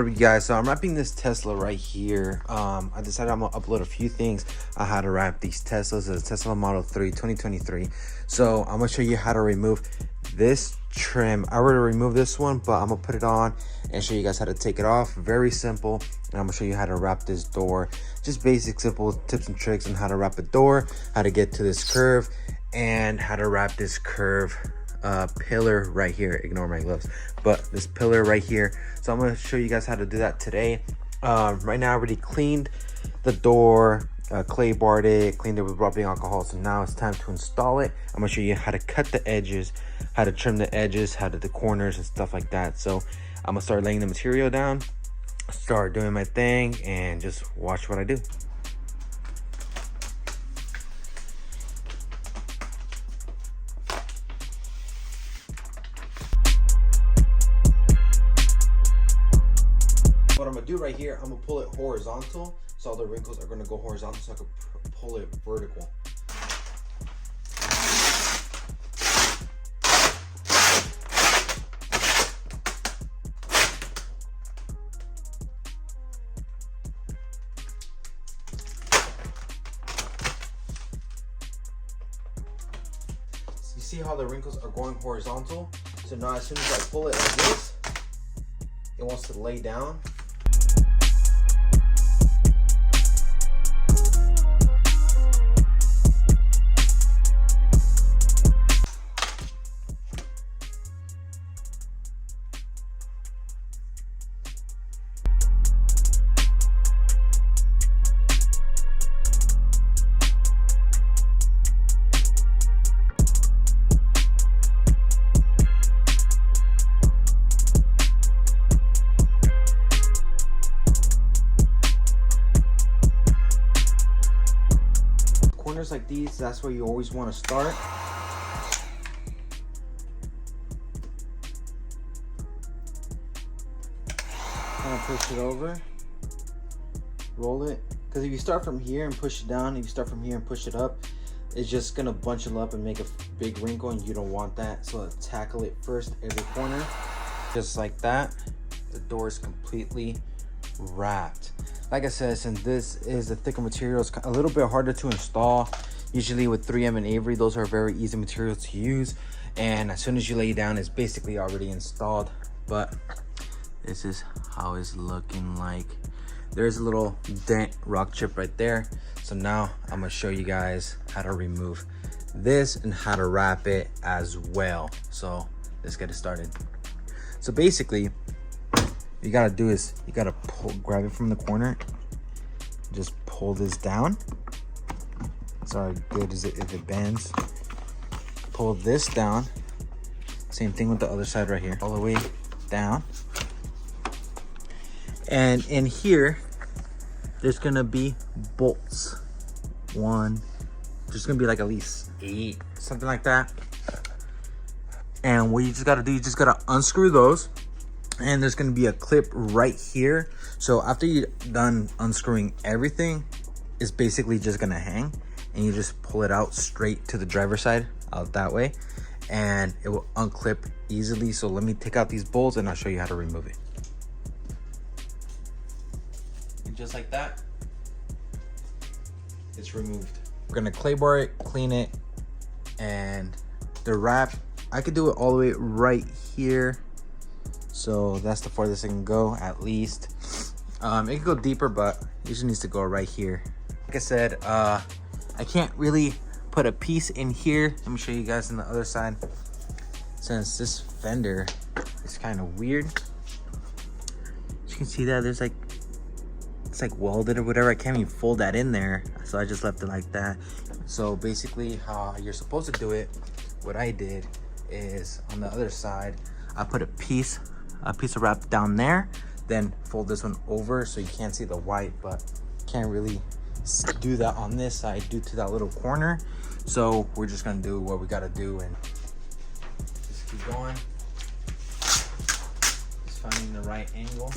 You guys, so I'm wrapping this Tesla right here. I decided I'm gonna upload a few things on how to wrap these Teslas. It's a Tesla Model 3 2023. So I'm gonna show you how to remove this trim. I already removed this one, but I'm gonna put it on and show you guys how to take it off. Very simple. And I'm gonna show you how to wrap this door. Just basic simple tips and tricks on how to wrap a door, how to get to this curve, and how to wrap this curve pillar right here. Ignore my gloves, but this pillar right here. So I'm going to show you guys how to do that today. Right now I already cleaned the door, clay barred it, cleaned it with rubbing alcohol. So now it's time to install it. I'm going to show you how to cut the edges, how to trim the edges, how to the corners and stuff like that. So I'm gonna start laying the material down, start doing my thing, and just watch what I do. What I'm gonna do right here, I'm gonna pull it horizontal, so all the wrinkles are gonna go horizontal, so I can pull it vertical. You see how the wrinkles are going horizontal? So now as soon as I pull it like this, it wants to lay down. Corners like these, that's where you always want to start. Kind of push it over, roll it, because if you start from here and push it down, if you start from here and push it up, it's just gonna bunch it up and make a big wrinkle, and you don't want that. So tackle it first, every corner, just like that. The door is completely wrapped. Like I said, since this is a thicker material, it's a little bit harder to install. Usually with 3M and Avery, those are very easy materials to use, and as soon as you lay it down, it's basically already installed. But this is how it's looking like. There's a little dent rock chip right there. So now I'm gonna show you guys how to remove this and how to wrap it as well. So let's get it started. So basically, you gotta do is you gotta grab it from the corner, just pull this down. Sorry, good as it if it bends. Pull this down. Same thing with the other side right here, all the way down. And in here, there's gonna be bolts. There's gonna be like at least 8, something like that. And what you just gotta do, you just gotta unscrew those. And there's gonna be a clip right here. So after you're done unscrewing everything, it's basically just gonna hang, and you just pull it out straight to the driver's side, out that way, and it will unclip easily. So let me take out these bolts and I'll show you how to remove it. And just like that, it's removed. We're gonna clay bar it, clean it, and the wrap, I could do it all the way right here. So that's the farthest I can go, at least. It can go deeper, but it just needs to go right here. Like I said, I can't really put a piece in here. Let me show you guys on the other side. Since this fender is kind of weird, you can see that there's like, it's like welded or whatever. I can't even fold that in there, so I just left it like that. So basically how you're supposed to do it, what I did is on the other side, I put a piece of wrap down there, then fold this one over so you can't see the white, but can't really do that on this side due to that little corner. So we're just gonna do what we gotta do and just keep going. Just finding the right angle.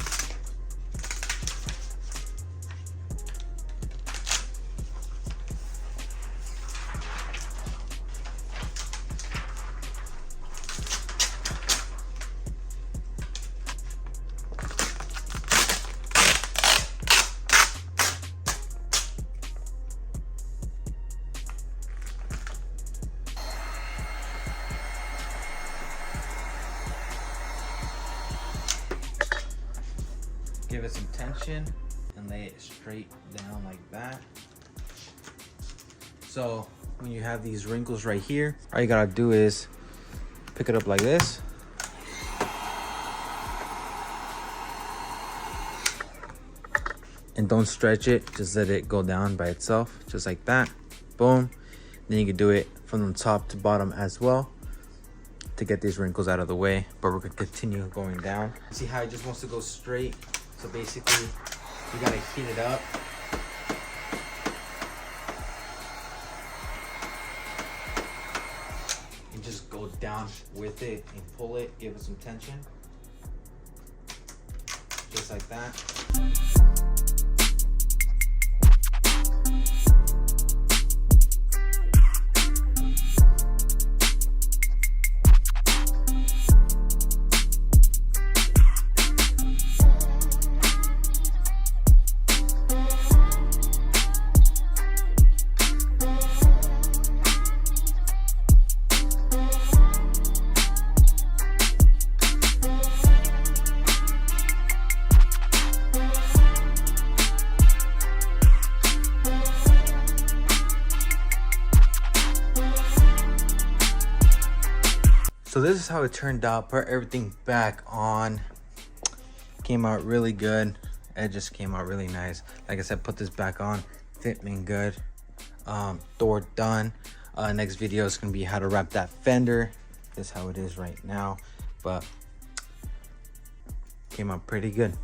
Give it some tension and lay it straight down like that. So when you have these wrinkles right here, all you gotta do is pick it up like this. And don't stretch it, just let it go down by itself, just like that. Boom. Then you can do it from the top to bottom as well to get these wrinkles out of the way. But we're gonna continue going down. See how it just wants to go straight? So basically, you gotta heat it up. And just go down with it and pull it, give it some tension. Just like that. So this is how it turned out. Put everything back on. Came out really good. It just came out really nice. Like I said, put this back on. Fit me good. Door done. Next video is gonna be how to wrap that fender. This is how it is right now. But came out pretty good.